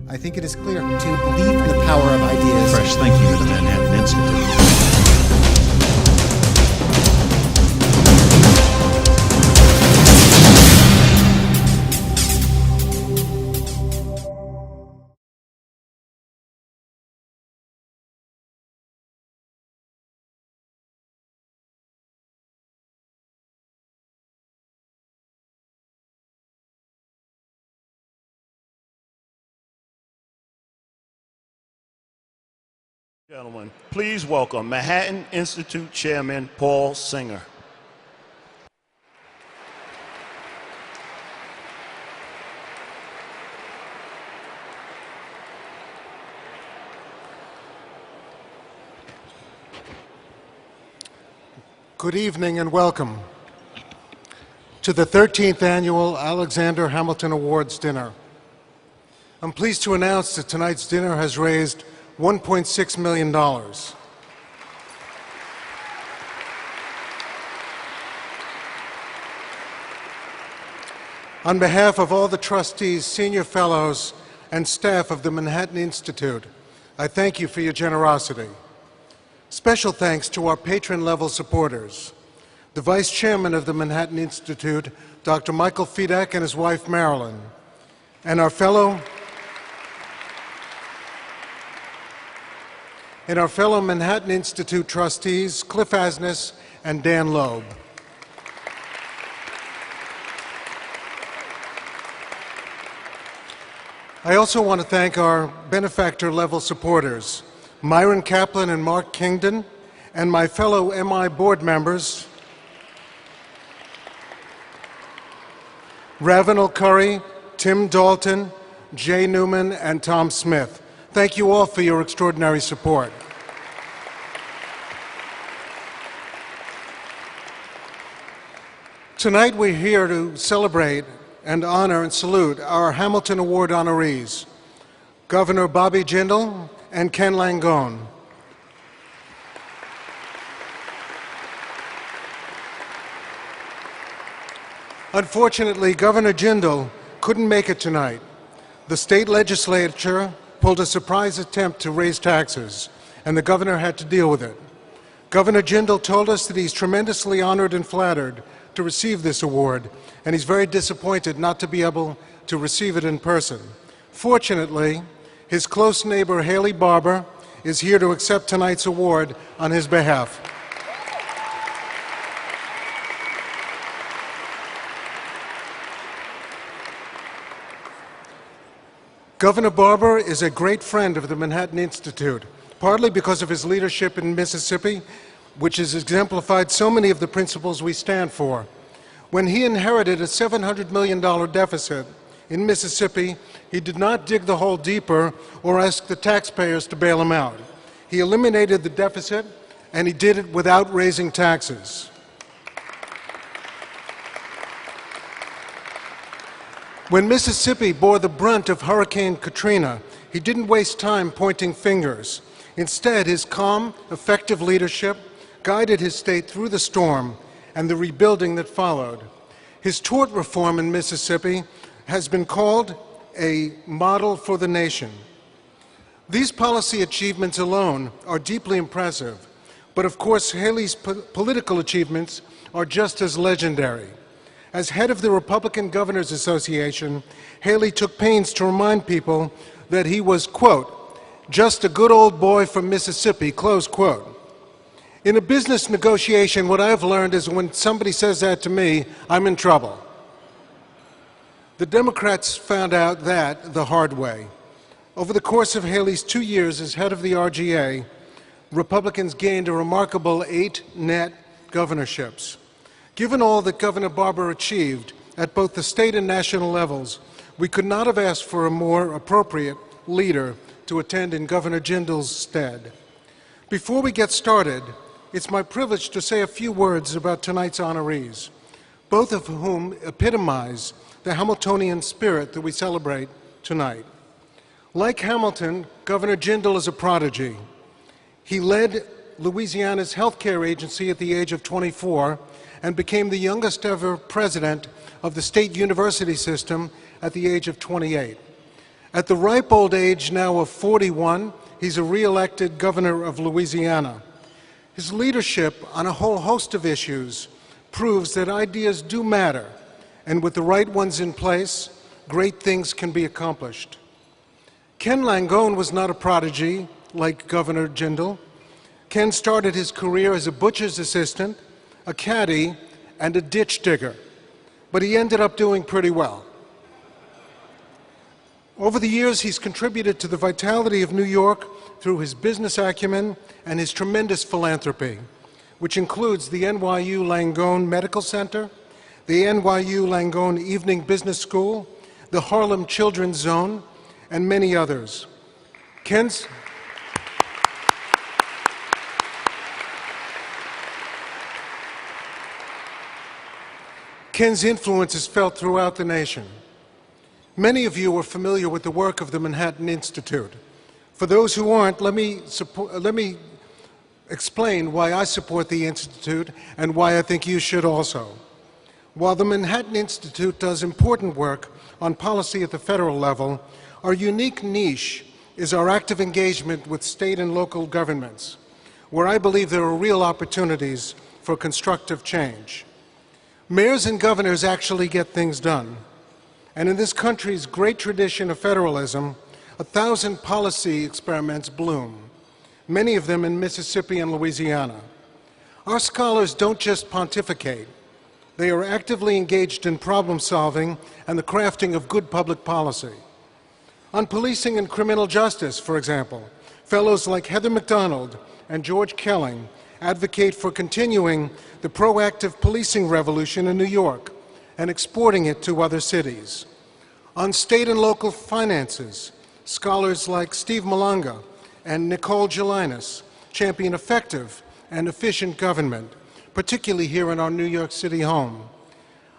I think it is clear to believe in the power of ideas. Fresh thinking to the Manhattan Institute. Gentlemen, please welcome Manhattan Institute Chairman Paul Singer. Good evening and welcome to the 13th Annual Alexander Hamilton Awards Dinner. I'm pleased to announce that tonight's dinner has raised $1.6 million. On behalf of all the trustees, senior fellows, and staff of the Manhattan Institute, I thank you for your generosity. Special thanks to our patron-level supporters, the Vice Chairman of the Manhattan Institute, Dr. Michael Fidek and his wife, Marilyn, and our fellow Manhattan Institute trustees, Cliff Asness and Dan Loeb. I also want to thank our benefactor-level supporters, Myron Kaplan and Mark Kingdon, and my fellow MI board members, Ravenel Curry, Tim Dalton, Jay Newman, and Tom Smith. Thank you all for your extraordinary support. Tonight we're here to celebrate and honor and salute our Hamilton Award honorees, Governor Bobby Jindal and Ken Langone. Unfortunately, Governor Jindal couldn't make it tonight. The state legislature pulled a surprise attempt to raise taxes, and the governor had to deal with it. Governor Jindal told us that he's tremendously honored and flattered to receive this award, and he's very disappointed not to be able to receive it in person. Fortunately, his close neighbor, Haley Barber, is here to accept tonight's award on his behalf. Governor Barber is a great friend of the Manhattan Institute, partly because of his leadership in Mississippi, which has exemplified so many of the principles we stand for. When he inherited a $700 million deficit in Mississippi, he did not dig the hole deeper or ask the taxpayers to bail him out. He eliminated the deficit, and he did it without raising taxes. When Mississippi bore the brunt of Hurricane Katrina, he didn't waste time pointing fingers. Instead, his calm, effective leadership guided his state through the storm and the rebuilding that followed. His tort reform in Mississippi has been called a model for the nation. These policy achievements alone are deeply impressive, but of course Haley's political achievements are just as legendary. As head of the Republican Governors Association, Haley took pains to remind people that he was, quote, just a good old boy from Mississippi, close quote. In a business negotiation, what I've learned is when somebody says that to me, I'm in trouble. The Democrats found out that the hard way. Over the course of Haley's 2 years as head of the RGA, Republicans gained a remarkable 8 net governorships. Given all that Governor Barber achieved at both the state and national levels, we could not have asked for a more appropriate leader to attend in Governor Jindal's stead. Before we get started, it's my privilege to say a few words about tonight's honorees, both of whom epitomize the Hamiltonian spirit that we celebrate tonight. Like Hamilton, Governor Jindal is a prodigy. He led Louisiana's healthcare agency at the age of 24 and became the youngest ever president of the state university system at the age of 28. At the ripe old age now of 41, he's a re-elected governor of Louisiana. His leadership on a whole host of issues proves that ideas do matter, and with the right ones in place, great things can be accomplished. Ken Langone was not a prodigy like Governor Jindal. Ken started his career as a butcher's assistant, a caddy, and a ditch digger, but he ended up doing pretty well. Over the years, he's contributed to the vitality of New York through his business acumen and his tremendous philanthropy, which includes the NYU Langone Medical Center, the NYU Langone Evening Business School, the Harlem Children's Zone, and many others. Ken's influence is felt throughout the nation. Many of you are familiar with the work of the Manhattan Institute. For those who aren't, let me explain why I support the Institute and why I think you should also. While the Manhattan Institute does important work on policy at the federal level, our unique niche is our active engagement with state and local governments, where I believe there are real opportunities for constructive change. Mayors and governors actually get things done. And in this country's great tradition of federalism, 1,000 policy experiments bloom, many of them in Mississippi and Louisiana. Our scholars don't just pontificate. They are actively engaged in problem solving and the crafting of good public policy. On policing and criminal justice, for example, fellows like Heather McDonald and George Kelling advocate for continuing the proactive policing revolution in New York and exporting it to other cities. On state and local finances, scholars like Steve Malanga and Nicole Gelinas champion effective and efficient government, particularly here in our New York City home.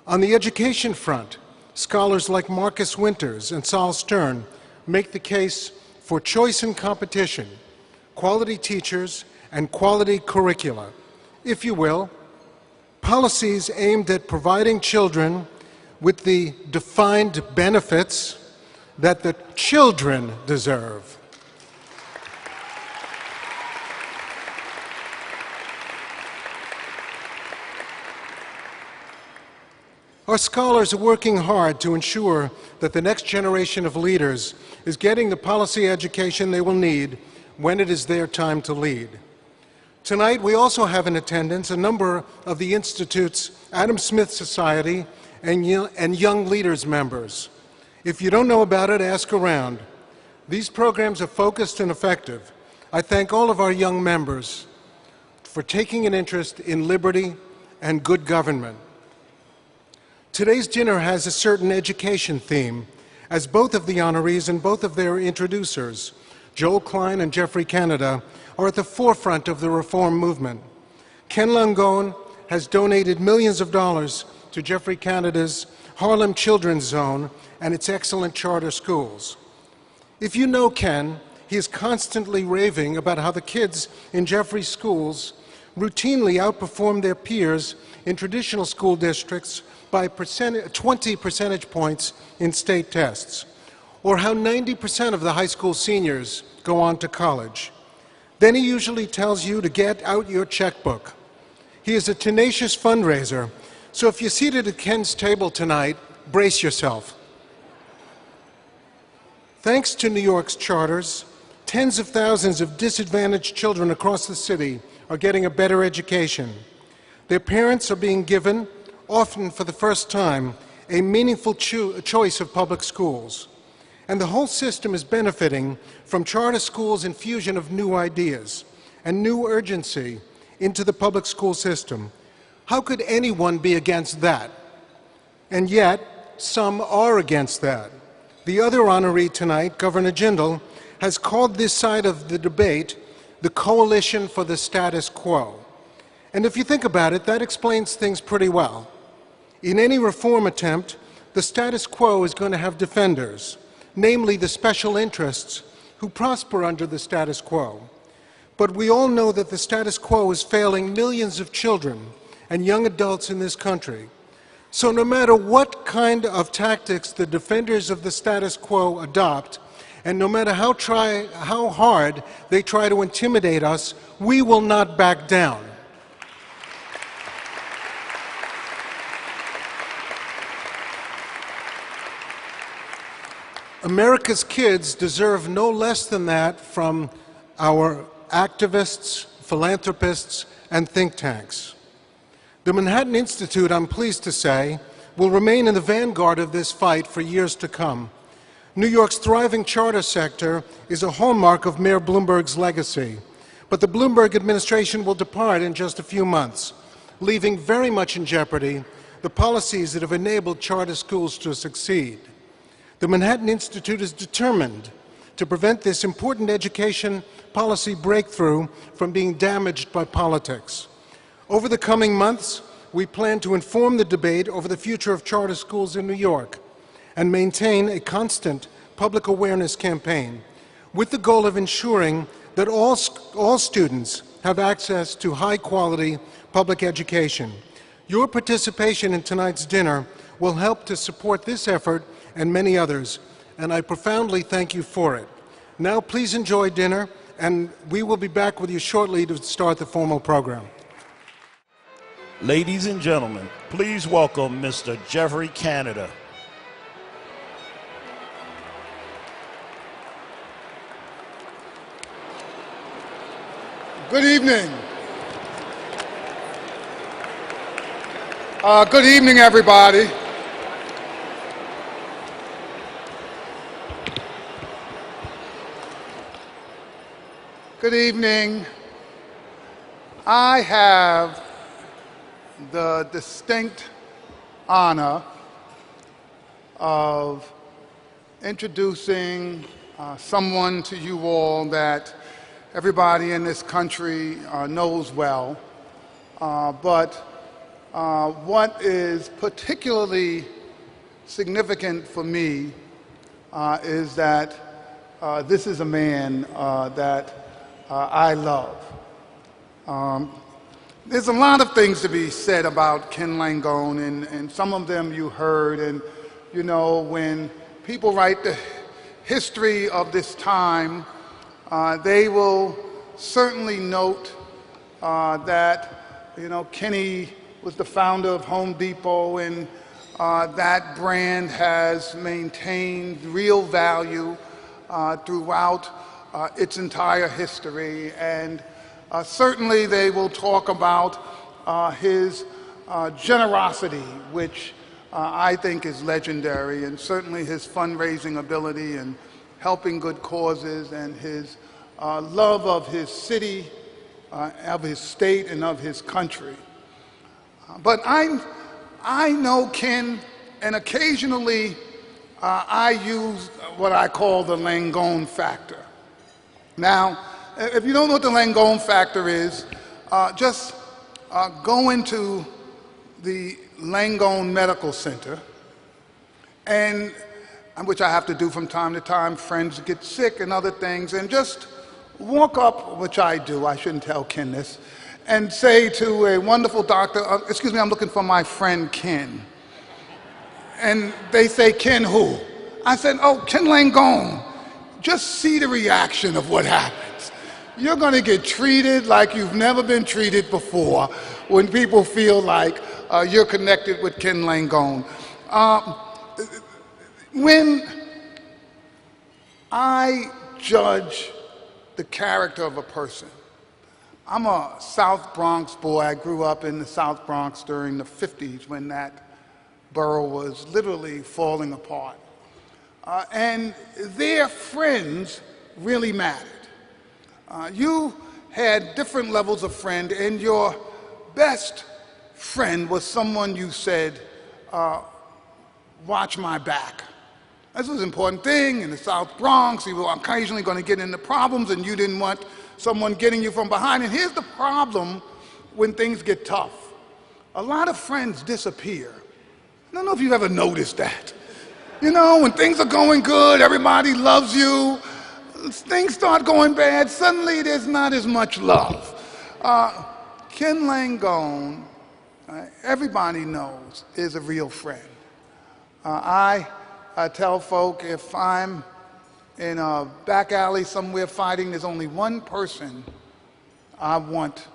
On the education front, scholars like Marcus Winters and Sol Stern make the case for choice and competition, quality teachers, and quality curricula. If you will, policies aimed at providing children with the defined benefits that the children deserve. Our scholars are working hard to ensure that the next generation of leaders is getting the policy education they will need when it is their time to lead. Tonight, we also have in attendance a number of the Institute's Adam Smith Society and Young Leaders members. If you don't know about it, ask around. These programs are focused and effective. I thank all of our young members for taking an interest in liberty and good government. Today's dinner has a certain education theme, as both of the honorees and both of their introducers, Joel Klein and Geoffrey Canada, are at the forefront of the reform movement. Ken Langone has donated millions of dollars to Geoffrey Canada's Harlem Children's Zone and its excellent charter schools. If you know Ken, he is constantly raving about how the kids in Geoffrey's schools routinely outperform their peers in traditional school districts by 20 percentage points in state tests, or how 90% of the high school seniors go on to college. Then he usually tells you to get out your checkbook. He is a tenacious fundraiser, so if you're seated at Ken's table tonight, brace yourself. Thanks to New York's charters, tens of thousands of disadvantaged children across the city are getting a better education. Their parents are being given, often for the first time, a meaningful choice of public schools. And the whole system is benefiting from charter schools' infusion of new ideas and new urgency into the public school system. How could anyone be against that? And yet, some are against that. The other honoree tonight, Governor Jindal, has called this side of the debate the Coalition for the Status Quo. And if you think about it, that explains things pretty well. In any reform attempt, the status quo is going to have defenders, namely the special interests who prosper under the status quo. But we all know that the status quo is failing millions of children and young adults in this country. So no matter what kind of tactics the defenders of the status quo adopt, and no matter how hard they try to intimidate us, we will not back down. America's kids deserve no less than that from our activists, philanthropists, and think tanks. The Manhattan Institute, I'm pleased to say, will remain in the vanguard of this fight for years to come. New York's thriving charter sector is a hallmark of Mayor Bloomberg's legacy, but the Bloomberg administration will depart in just a few months, leaving very much in jeopardy the policies that have enabled charter schools to succeed. The Manhattan Institute is determined to prevent this important education policy breakthrough from being damaged by politics. Over the coming months, we plan to inform the debate over the future of charter schools in New York and maintain a constant public awareness campaign with the goal of ensuring that all students have access to high-quality public education. Your participation in tonight's dinner will help to support this effort and many others, and I profoundly thank you for it. Now please enjoy dinner, and we will be back with you shortly to start the formal program. Ladies and gentlemen, please welcome Mr. Geoffrey Canada. Good evening. Good evening, everybody. Good evening. I have the distinct honor of introducing someone to you all that everybody in this country knows well, but what is particularly significant for me is that this is a man that I love. There's a lot of things to be said about Ken Langone, and some of them you heard, and you know, when people write the history of this time, they will certainly note that, you know, Kenny was the founder of Home Depot, and that brand has maintained real value throughout its entire history. And certainly they will talk about his generosity, which I think is legendary, and certainly his fundraising ability and helping good causes, and his love of his city, of his state, and of his country. But I know Ken, and occasionally I use what I call the Langone factor. Now, if you don't know what the Langone factor is, just go into the Langone Medical Center, and which I have to do from time to time. Friends get sick and other things, and just walk up, which I do, I shouldn't tell Ken this, and say to a wonderful doctor, excuse me, I'm looking for my friend Ken. And they say, Ken who? I said, oh, Ken Langone. Just see the reaction of what happens. You're going to get treated like you've never been treated before when people feel like you're connected with Ken Langone. When I judge the character of a person, I'm a South Bronx boy. I grew up in the South Bronx during the 50s when that borough was literally falling apart. And their friends really mattered. You had different levels of friend, and your best friend was someone you said, watch my back. This was an important thing in the South Bronx. You were occasionally going to get into problems, and you didn't want someone getting you from behind. And here's the problem when things get tough. A lot of friends disappear. I don't know if you've ever noticed that. You know, when things are going good, everybody loves you. Things start going bad, suddenly there's not as much love. Ken Langone everybody knows is a real friend. I tell folk if I'm in a back alley somewhere fighting, there's only one person I want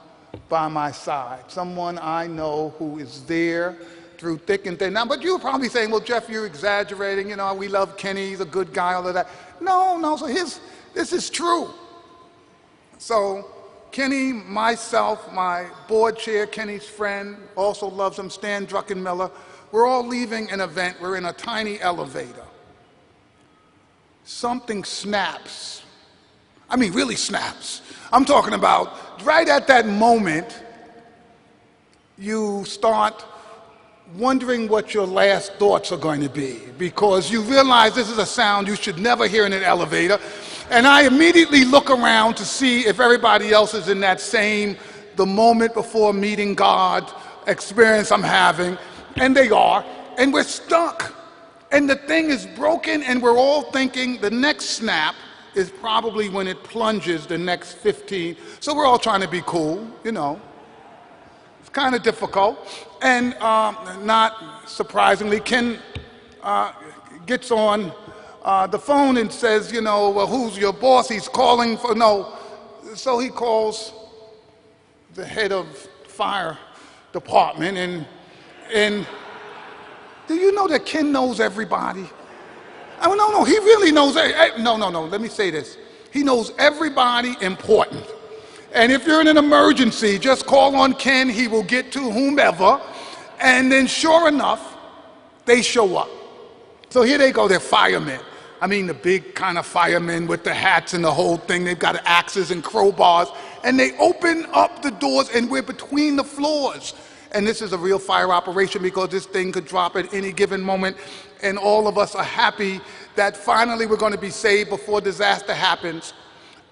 by my side, someone I know who is there through thick and thin. Now, but you're probably saying, well, Jeff, you're exaggerating. You know, we love Kenny, he's a good guy, all of that. No, so this is true. So Kenny, myself, my board chair, Kenny's friend, also loves him, Stan Druckenmiller. We're all leaving an event. We're in a tiny elevator. Something snaps. I mean, really snaps. I'm talking about right at that moment, you start wondering what your last thoughts are going to be, because you realize this is a sound you should never hear in an elevator. And I immediately look around to see if everybody else is in that same, the moment before meeting God experience I'm having, and they are, and we're stuck. And the thing is broken, and we're all thinking the next snap is probably when it plunges the next 15. So we're all trying to be cool, you know. It's kind of difficult. And not surprisingly, Ken gets on the phone and says, you know, well, who's your boss? He's calling for, no. So he calls the head of fire department, and do you know that Ken knows everybody? I mean, no, he really knows, no, let me say this. He knows everybody important. And if you're in an emergency, just call on Ken, he will get to whomever, and then sure enough, they show up. So here they go, they're firemen. I mean, the big kind of firemen with the hats and the whole thing. They've got axes and crowbars, and they open up the doors, and we're between the floors. And this is a real fire operation because this thing could drop at any given moment, and all of us are happy that finally we're going to be saved before disaster happens.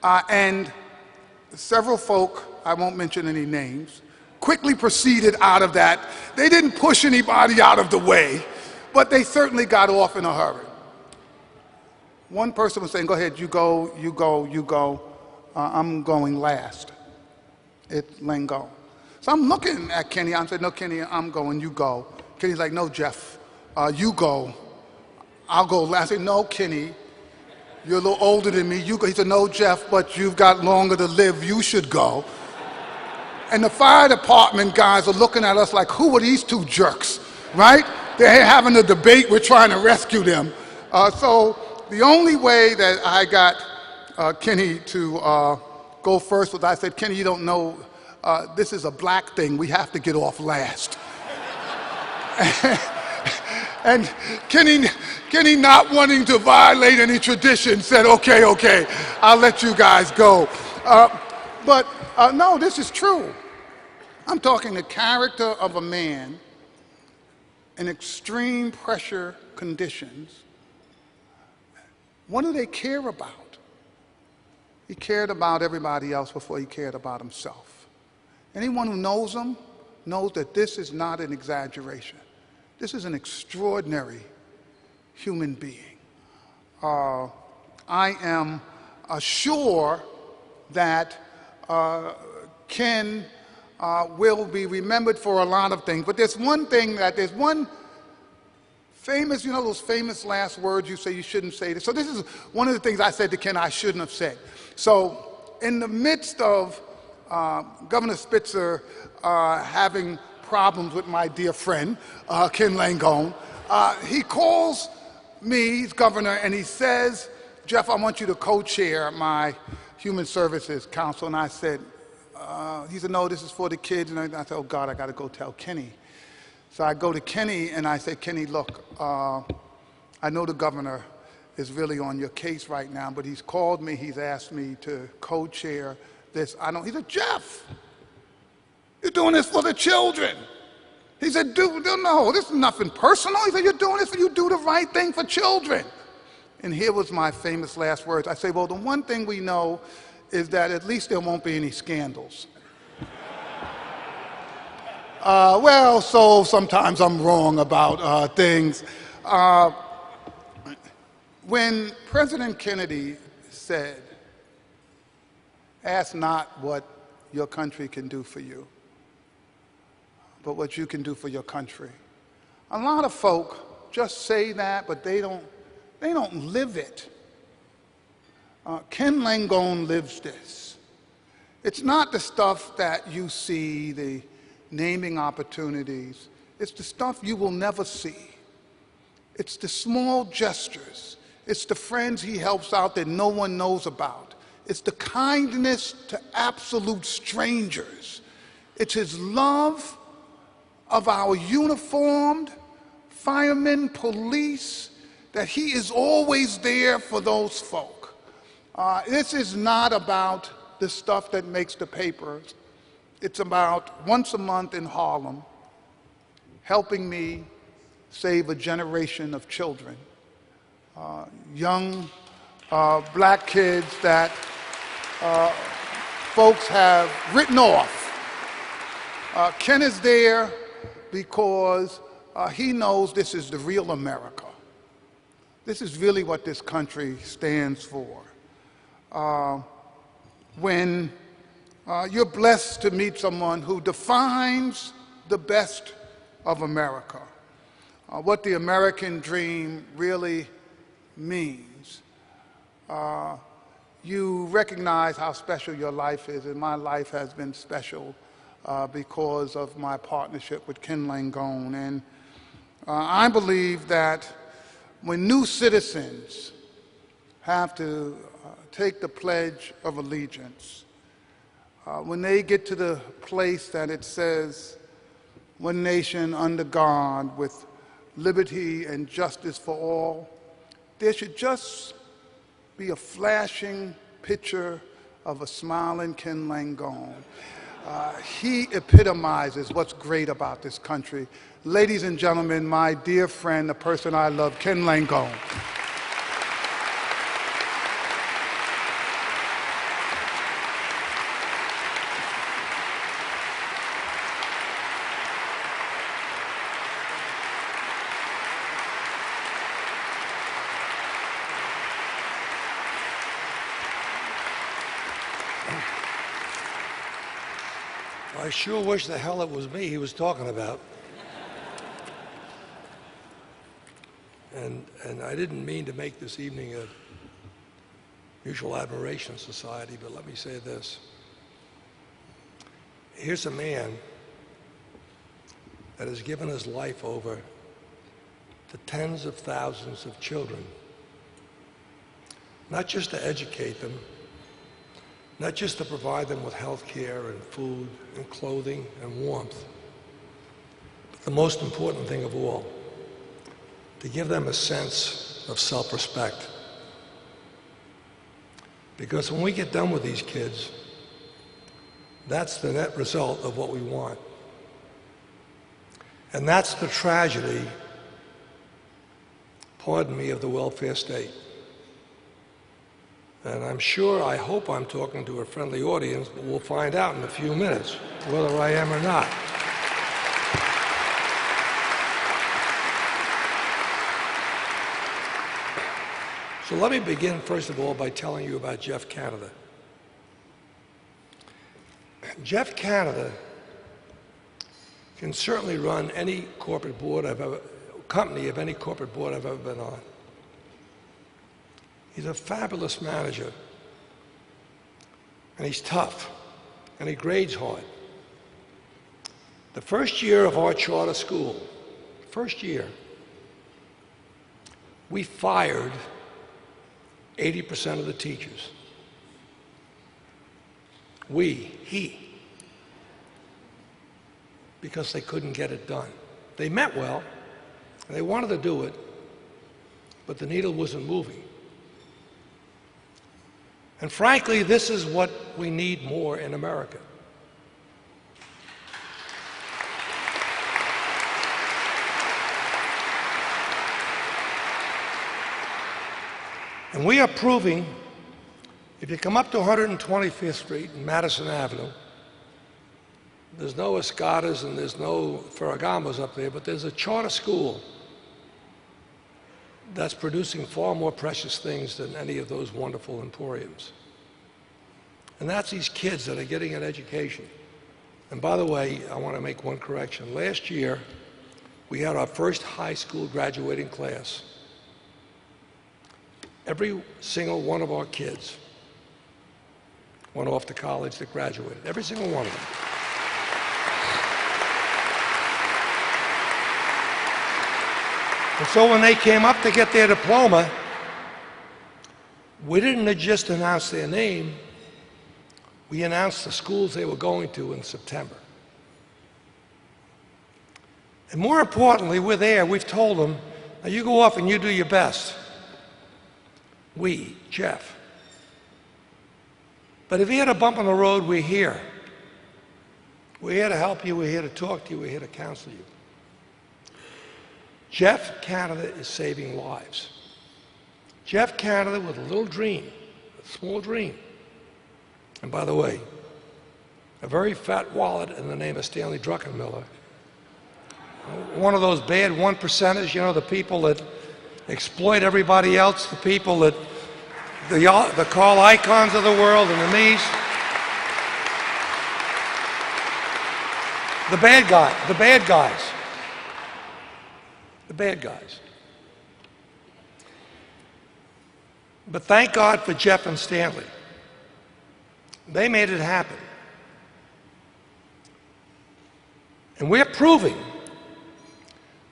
And several folk, I won't mention any names, quickly proceeded out of that. They didn't push anybody out of the way, but they certainly got off in a hurry. One person was saying, go ahead, you go. I'm going last. It's Langone. So I'm looking at Kenny. I'm saying, no, Kenny, I'm going, you go. Kenny's like, no, Jeff, you go. I'll go last. I said, no, Kenny, you're a little older than me. You go. He said, no, Jeff, but you've got longer to live. You should go. And the fire department guys are looking at us like, who are these two jerks, right? They're having a debate. We're trying to rescue them. So the only way that I got Kenny to go first was I said, Kenny, you don't know, this is a black thing. We have to get off last. And Kenny, not wanting to violate any tradition, said, okay, I'll let you guys go. But no, this is true. I'm talking the character of a man in extreme pressure conditions. What do they care about? He cared about everybody else before he cared about himself. Anyone who knows him knows that this is not an exaggeration. This is an extraordinary human being. I am sure that Ken will be remembered for a lot of things, but there's one famous, you know those famous last words you say you shouldn't say this. So this is one of the things I said to Ken I shouldn't have said. So in the midst of Governor Spitzer having problems with my dear friend, Ken Langone, he calls me, he's governor, and he says, Jeff, I want you to co-chair my Human Services Council. And I said, he said, no, this is for the kids. And I said, oh God, I got to go tell Kenny. So I go to Kenny and I say, Kenny, look, I know the governor is really on your case right now, but he's called me, he's asked me to co-chair this. He said, Jeff, you're doing this for the children. He said, dude, no, this is nothing personal. He said, you're doing this for you do the right thing for children. And here was my famous last words. I say, well, the one thing we know is that at least there won't be any scandals. Well, so sometimes I'm wrong about things. When President Kennedy said, ask not what your country can do for you, but what you can do for your country. A lot of folk just say that, but they don't live it. Ken Langone lives this. It's not the stuff that you see, the naming opportunities. It's the stuff you will never see. It's the small gestures. It's the friends he helps out that no one knows about. It's the kindness to absolute strangers. It's his love of our uniformed firemen, police, that he is always there for those folk. This is not about the stuff that makes the papers. It's about once a month in Harlem, helping me save a generation of children, young black kids that folks have written off. Ken is there because he knows this is the real America. This is really what this country stands for. When you're blessed to meet someone who defines the best of America, what the American dream really means, you recognize how special your life is, and my life has been special because of my partnership with Ken Langone. And I believe that when new citizens have to take the Pledge of Allegiance, when they get to the place that it says, "One nation under God with liberty and justice for all," there should just be a flashing picture of a smiling Ken Langone. He epitomizes what's great about this country. Ladies and gentlemen, my dear friend, the person I love, Ken Langone. I sure wish the hell it was me he was talking about. And I didn't mean to make this evening a mutual admiration society, but let me say this. Here's a man that has given his life over to tens of thousands of children, not just to educate them, not just to provide them with health care and food and clothing and warmth, but the most important thing of all, to give them a sense of self-respect. Because when we get done with these kids, that's the net result of what we want. And that's the tragedy, pardon me, of the welfare state. And I'm sure, I hope I'm talking to a friendly audience, but we'll find out in a few minutes whether I am or not. So let me begin, first of all, by telling you about Jeff Canada. Jeff Canada can certainly run any corporate board company of any corporate board I've ever been on. He's a fabulous manager, and he's tough, and he grades hard. The first year of our charter school, first year, we fired 80% of the teachers. He, because they couldn't get it done. They meant well, and they wanted to do it, but the needle wasn't moving. And frankly, this is what we need more in America. And we are proving, if you come up to 125th Street and Madison Avenue, there's no Escadas and there's no Ferragamos up there, but there's a charter school that's producing far more precious things than any of those wonderful emporiums. And that's these kids that are getting an education. And by the way, I want to make one correction. Last year, we had our first high school graduating class. Every single one of our kids went off to college that graduated. Every single one of them. And so when they came up to get their diploma, we didn't just announce their name, we announced the schools they were going to in September. And more importantly, we're there, we've told them, now you go off and you do your best. We, Jeff. But if you had a bump on the road, we're here. We're here to help you, we're here to talk to you, we're here to counsel you. Jeff Canada is saving lives. Jeff Canada with a little dream, a small dream. And by the way, a very fat wallet in the name of Stanley Druckenmiller. One of those bad 1%ers, you know, the people that exploit everybody else, the people that, the Carl Icahns of the world and the me's. The bad guys. The bad guys. But thank God for Jeff and Stanley. They made it happen. And we're proving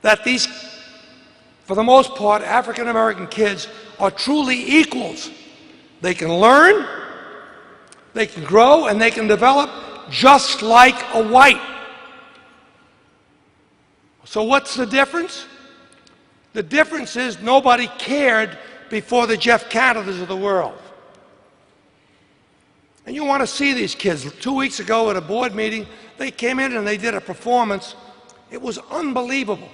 that these, for the most part, African American kids are truly equals. They can learn, they can grow, and they can develop just like a white. So what's the difference? The difference is nobody cared before the Jeff Canadas of the world. And you want to see these kids. 2 weeks ago at a board meeting, they came in and they did a performance. It was unbelievable.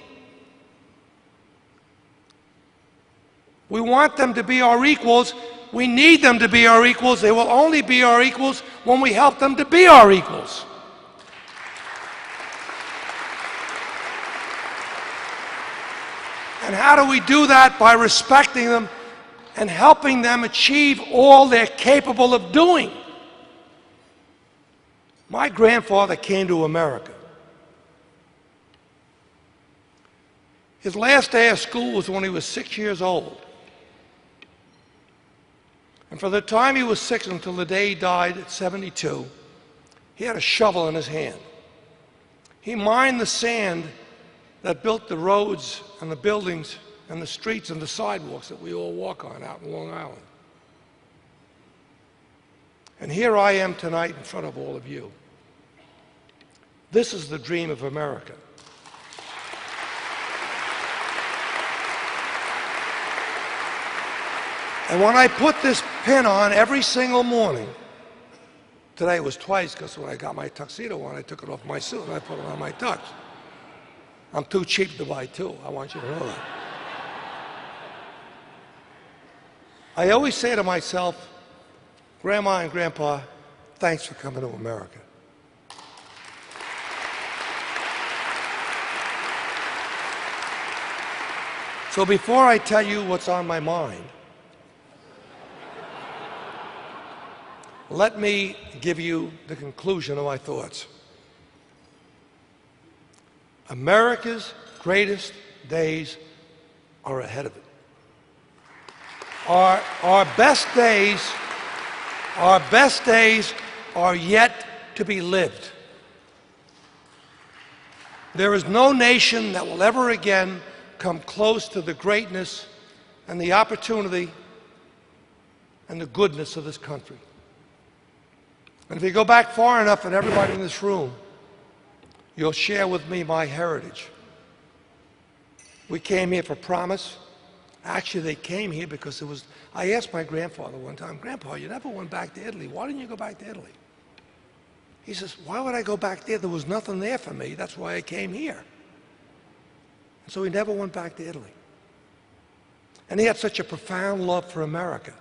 We want them to be our equals. We need them to be our equals. They will only be our equals when we help them to be our equals. And how do we do that? By respecting them and helping them achieve all they're capable of doing. My grandfather came to America. His last day of school was when he was 6 years old. And from the time he was 6 until the day he died at 72, he had a shovel in his hand. He mined the sand that built the roads and the buildings and the streets and the sidewalks that we all walk on out in Long Island. And here I am tonight in front of all of you. This is the dream of America. And when I put this pin on every single morning, today was twice because when I got my tuxedo on, I took it off my suit and I put it on my tux. I'm too cheap to buy two. I want you to know that. I always say to myself, Grandma and Grandpa, thanks for coming to America. So before I tell you what's on my mind, let me give you the conclusion of my thoughts. America's greatest days are ahead of it. Our best days are yet to be lived. There is no nation that will ever again come close to the greatness and the opportunity and the goodness of this country. And if you go back far enough, and everybody in this room, you'll share with me my heritage. We came here for promise. Actually, they came here because it was, I asked my grandfather one time, Grandpa, you never went back to Italy. Why didn't you go back to Italy? He says, why would I go back there? There was nothing there for me. That's why I came here. And so he never went back to Italy. And he had such a profound love for America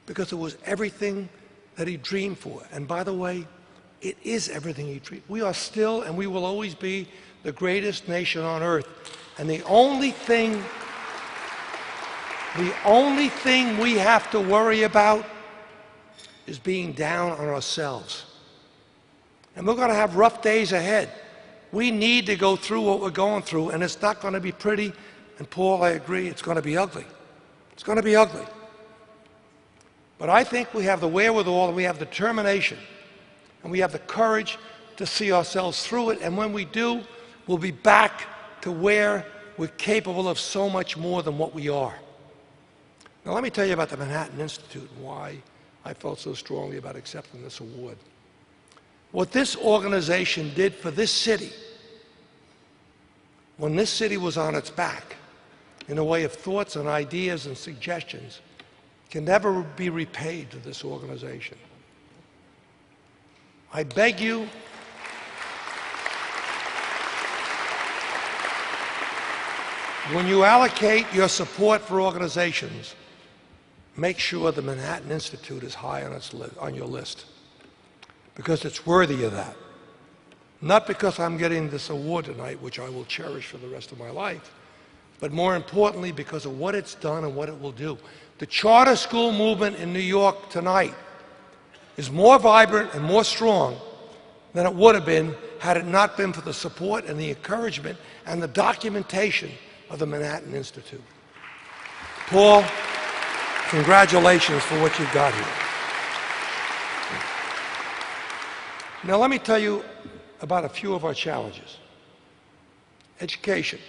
because it was everything that he dreamed for. And by the way, it is everything he dreamed. We are still and we will always be the greatest nation on earth. And the only thing we have to worry about is being down on ourselves. And we're going to have rough days ahead. We need to go through what we're going through, and it's not going to be pretty. And Paul, I agree, it's going to be ugly. It's going to be ugly. But I think we have the wherewithal, and we have determination, and we have the courage to see ourselves through it. And when we do, we'll be back to where we're capable of so much more than what we are. Now let me tell you about the Manhattan Institute and why I felt so strongly about accepting this award. What this organization did for this city, when this city was on its back, in a way of thoughts and ideas and suggestions, can never be repaid to this organization. I beg you, when you allocate your support for organizations, make sure the Manhattan Institute is high on your list, because it's worthy of that. Not because I'm getting this award tonight, which I will cherish for the rest of my life, but more importantly because of what it's done and what it will do. The charter school movement in New York tonight is more vibrant and more strong than it would have been had it not been for the support and the encouragement and the documentation of the Manhattan Institute. Paul, congratulations for what you've got here. Now let me tell you about a few of our challenges. Education.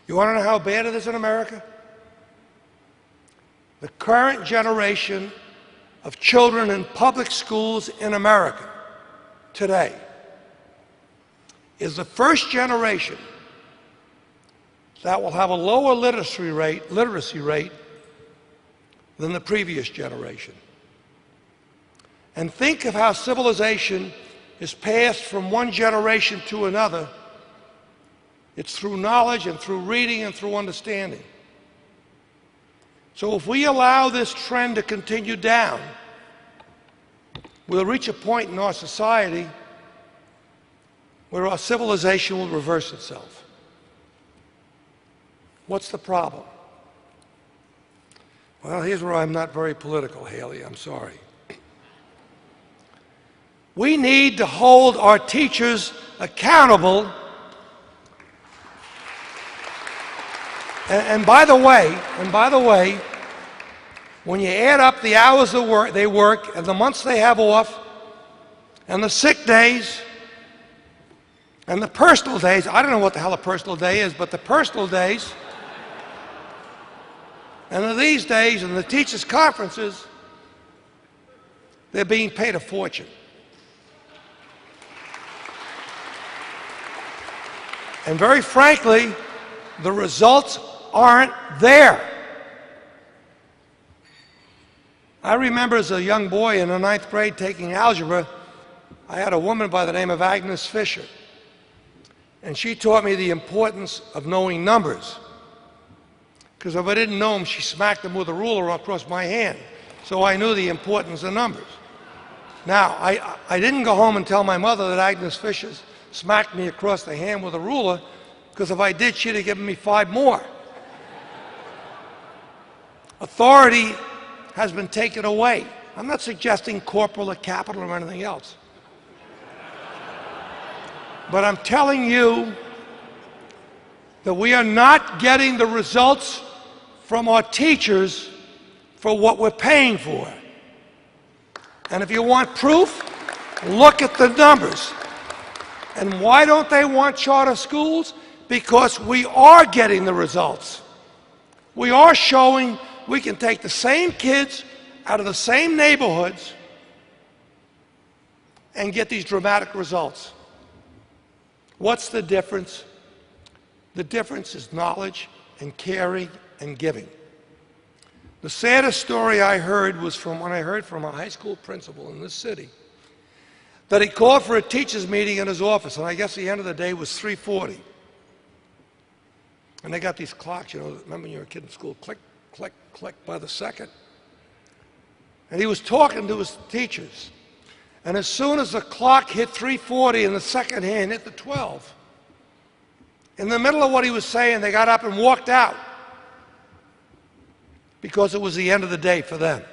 You want to know how bad it is in America? The current generation of children in public schools in America today is the first generation that will have a lower literacy rate than the previous generation. And think of how civilization is passed from one generation to another. It's through knowledge and through reading and through understanding. So if we allow this trend to continue down, we'll reach a point in our society where our civilization will reverse itself. What's the problem? Well, here's where I'm not very political, Haley. I'm sorry. We need to hold our teachers accountable. And by the way, when you add up the hours they work and the months they have off and the sick days and the personal days, I don't know what the hell a personal day is, but the personal days and these days and the teachers' conferences, they're being paid a fortune. And very frankly, the results aren't there. I remember as a young boy in the 9th grade taking algebra, I had a woman by the name of Agnes Fisher. And she taught me the importance of knowing numbers. Because if I didn't know them, she smacked them with a ruler across my hand. So I knew the importance of numbers. Now, I didn't go home and tell my mother that Agnes Fisher smacked me across the hand with a ruler, because if I did, she'd have given me 5 more. Authority has been taken away. I'm not suggesting corporal or capital or anything else. But I'm telling you that we are not getting the results from our teachers for what we're paying for. And if you want proof, look at the numbers. And why don't they want charter schools? Because we are getting the results. We are showing we can take the same kids out of the same neighborhoods and get these dramatic results. What's the difference? The difference is knowledge and caring and giving. The saddest story I heard was when I heard from a high school principal in this city that he called for a teachers' meeting in his office, and I guess the end of the day was 3:40. And they got these clocks, you know, remember when you were a kid in school, click, click, click by the second. And he was talking to his teachers. And as soon as the clock hit 3:40 and the second hand hit the 12, in the middle of what he was saying, they got up and walked out because it was the end of the day for them.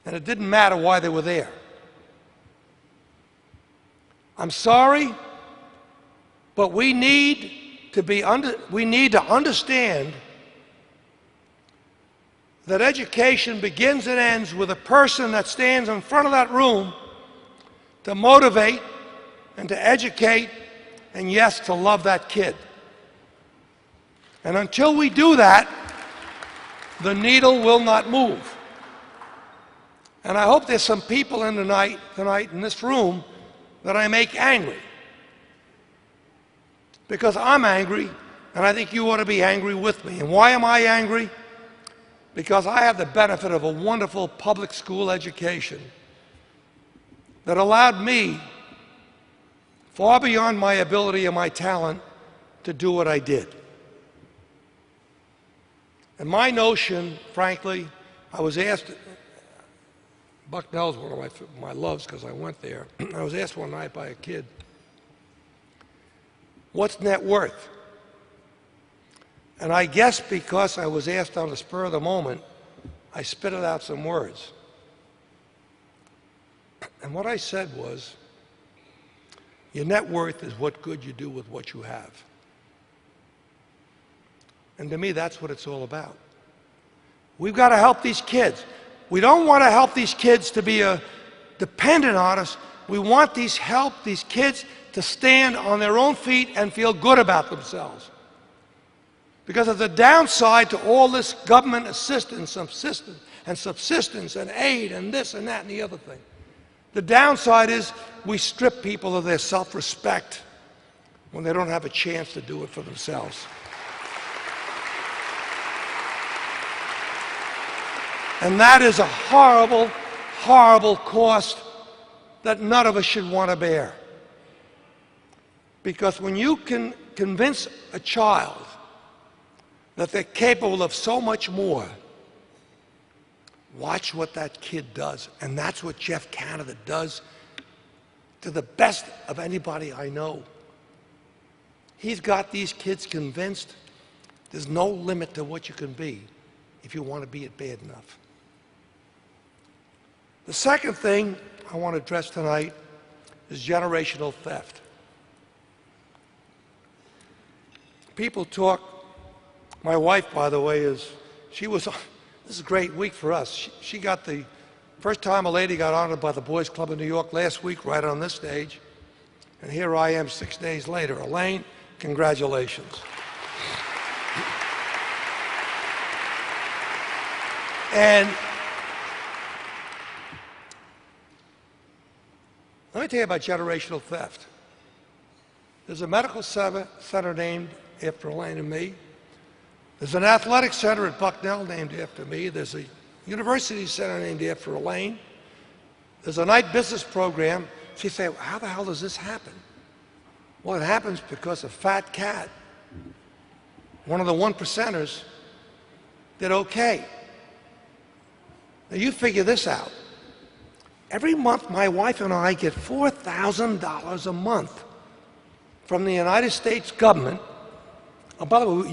And it didn't matter why they were there. I'm sorry, but we need to understand that education begins and ends with a person that stands in front of that room to motivate and to educate and, yes, to love that kid. And until we do that, the needle will not move. And I hope there's some people in tonight in this room that I make angry. Because I'm angry, and I think you ought to be angry with me. And why am I angry? Because I have the benefit of a wonderful public school education that allowed me, far beyond my ability and my talent, to do what I did. And my notion, frankly, I was asked, Bucknell's one of my loves because I went there. I was asked one night by a kid, what's net worth? And I guess because I was asked on the spur of the moment, I spitted out some words. And what I said was, your net worth is what good you do with what you have. And to me, that's what it's all about. We've got to help these kids. We don't want to help these kids to be dependent on us. We want these kids to stand on their own feet and feel good about themselves. Because of the downside to all this government assistance and subsistence and aid and this and that and the other thing. The downside is we strip people of their self-respect when they don't have a chance to do it for themselves. And that is a horrible, horrible cost that none of us should want to bear. Because when you can convince a child that they're capable of so much more, watch what that kid does. And that's what Jeff Canada does to the best of anybody I know. He's got these kids convinced there's no limit to what you can be if you want to be it bad enough. The second thing I want to address tonight is generational theft. People talk, my wife, by the way, this is a great week for us. She got the first time a lady got honored by the Boys Club of New York last week, right on this stage. And here I am 6 days later. Elaine, congratulations. And let me tell you about generational theft. There's a medical center named after Elaine and me. There's an athletic center at Bucknell named after me. There's a university center named after Elaine. There's a night business program. So you say, well, how the hell does this happen? Well, it happens because a fat cat, one of the 1%ers, did okay. Now you figure this out. Every month, my wife and I get $4,000 a month from the United States government. Oh, by the way,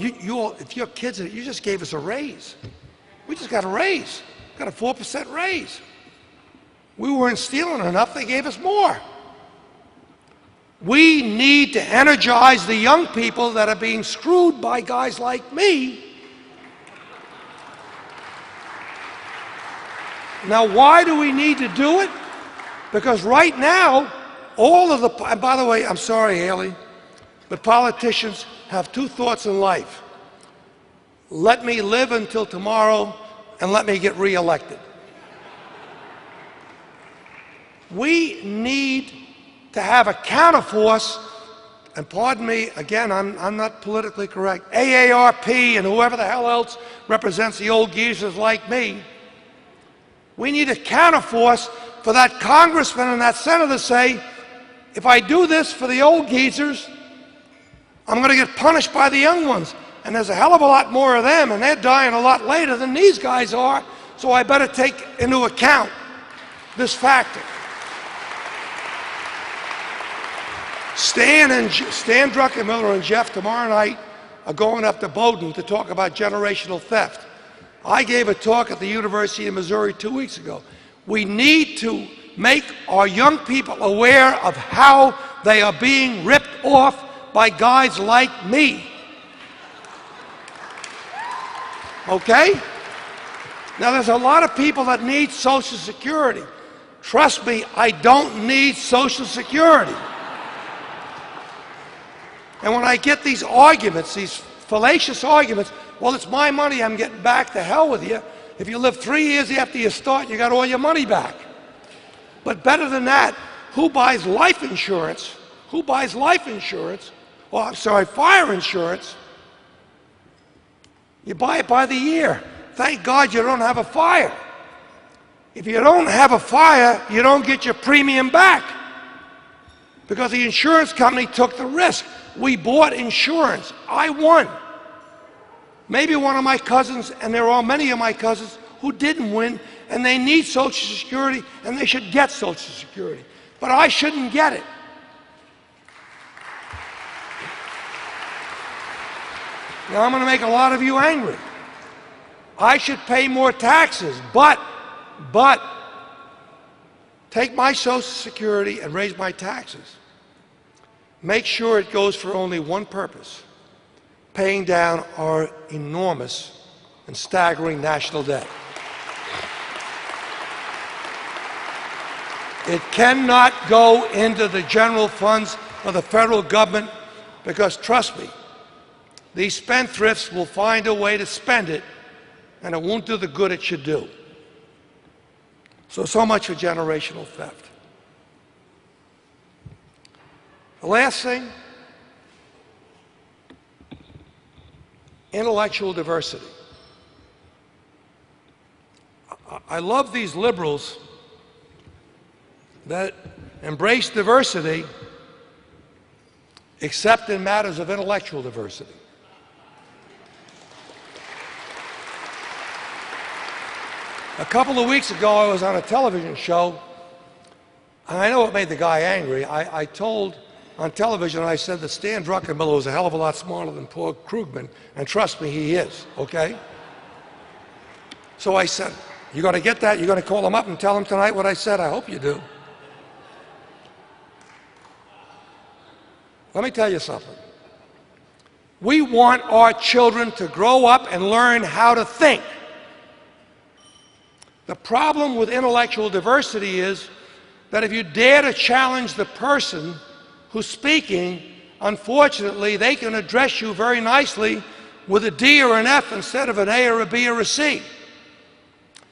if your kids, you just gave us a raise. We just got a raise. Got a 4% raise. We weren't stealing enough, they gave us more. We need to energize the young people that are being screwed by guys like me. Now, why do we need to do it? Because right now, and by the way, I'm sorry, Haley, but politicians have two thoughts in life. Let me live until tomorrow and let me get reelected. We need to have a counterforce, and pardon me, again, I'm not politically correct, AARP and whoever the hell else represents the old geezers like me. We need a counterforce for that congressman and that senator to say, if I do this for the old geezers, I'm going to get punished by the young ones. And there's a hell of a lot more of them, and they're dying a lot later than these guys are, so I better take into account this factor. Stan Druckenmiller and Jeff tomorrow night are going up to Bowdoin to talk about generational theft. I gave a talk at the University of Missouri 2 weeks ago. We need to make our young people aware of how they are being ripped off by guys like me. Okay? Now, there's a lot of people that need Social Security. Trust me, I don't need Social Security. And when I get these arguments, these fallacious arguments, well, it's my money, I'm getting back, to hell with you. If you live 3 years after you start, you got all your money back. But better than that, who buys life insurance? Who buys life insurance? Well, I'm sorry, fire insurance. You buy it by the year. Thank God you don't have a fire. If you don't have a fire, you don't get your premium back, because the insurance company took the risk. We bought insurance. I won. Maybe one of my cousins, and there are many of my cousins who didn't win, and they need Social Security, and they should get Social Security. But I shouldn't get it. Now, I'm going to make a lot of you angry. I should pay more taxes, but take my Social Security and raise my taxes. Make sure it goes for only one purpose: paying down our enormous and staggering national debt. It cannot go into the general funds of the federal government, because, trust me, these spendthrifts will find a way to spend it, and it won't do the good it should do. So much for generational theft. The last thing, intellectual diversity. I love these liberals that embrace diversity except in matters of intellectual diversity. A couple of weeks ago, I was on a television show, and I know it made the guy angry. I told on television, I said that Stan Druckenmiller was a hell of a lot smarter than Paul Krugman, and trust me, he is, okay? So I said, you going to get that? You're going to call him up and tell him tonight what I said? I hope you do. Let me tell you something. We want our children to grow up and learn how to think. The problem with intellectual diversity is that if you dare to challenge the person who's speaking, unfortunately, they can address you very nicely with a D or an F instead of an A or a B or a C.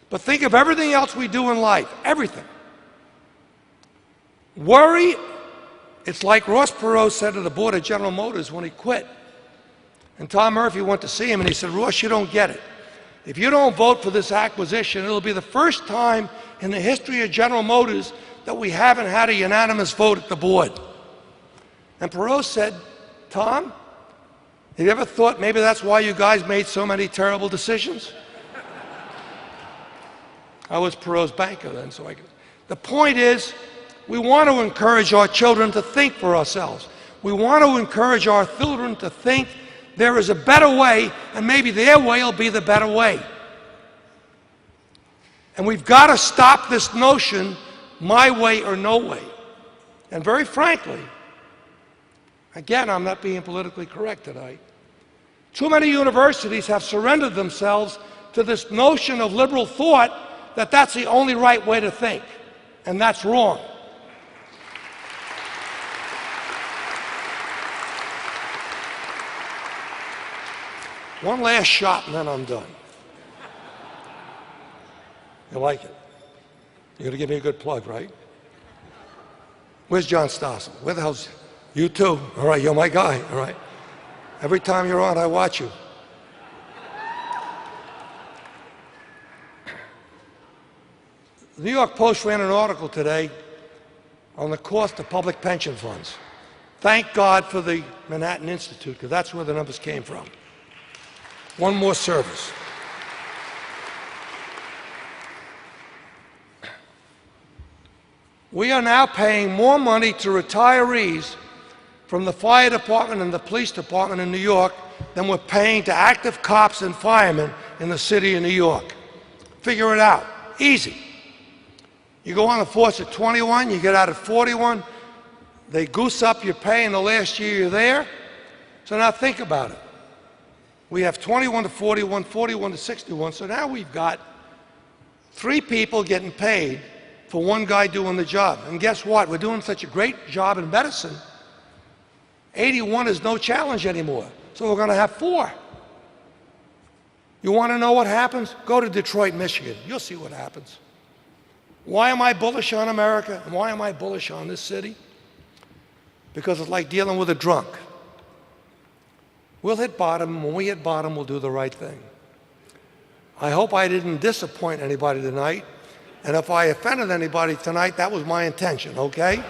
But think of everything else we do in life, everything. Worry, it's like Ross Perot said to the board of General Motors when he quit. And Tom Murphy went to see him and he said, Ross, you don't get it. If you don't vote for this acquisition, it'll be the first time in the history of General Motors that we haven't had a unanimous vote at the board. And Perot said, Tom, have you ever thought maybe that's why you guys made so many terrible decisions? I was Perot's banker then, so I could. The point is, we want to encourage our children to think for ourselves. We want to encourage our children to think there is a better way, and maybe their way will be the better way. And we've got to stop this notion, my way or no way. And very frankly, again, I'm not being politically correct tonight, too many universities have surrendered themselves to this notion of liberal thought that that's the only right way to think, and that's wrong. One last shot and then I'm done. You like it? You're going to give me a good plug, right? Where's John Stossel? Where the hell's you too? All right, you're my guy, all right? Every time you're on, I watch you. The New York Post ran an article today on the cost of public pension funds. Thank God for the Manhattan Institute, because that's where the numbers came from. One more service. We are now paying more money to retirees from the fire department and the police department in New York than we're paying to active cops and firemen in the city of New York. Figure it out. Easy. You go on the force at 21, you get out at 41. They goose up your pay in the last year you're there. So now think about it. We have 21 to 41, 41 to 61. So now we've got 3 people getting paid for 1 guy doing the job. And guess what? We're doing such a great job in medicine. 81 is no challenge anymore. So we're going to have 4. You want to know what happens? Go to Detroit, Michigan. You'll see what happens. Why am I bullish on America? And why am I bullish on this city? Because it's like dealing with a drunk. We'll hit bottom. When we hit bottom, we'll do the right thing. I hope I didn't disappoint anybody tonight. And if I offended anybody tonight, that was my intention, okay?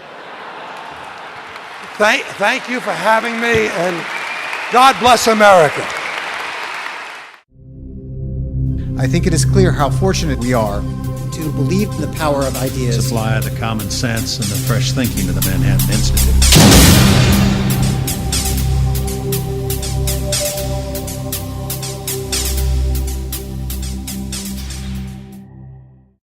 Thank you for having me, and God bless America. I think it is clear how fortunate we are to believe in the power of ideas. Supply the common sense and the fresh thinking of the Manhattan Institute.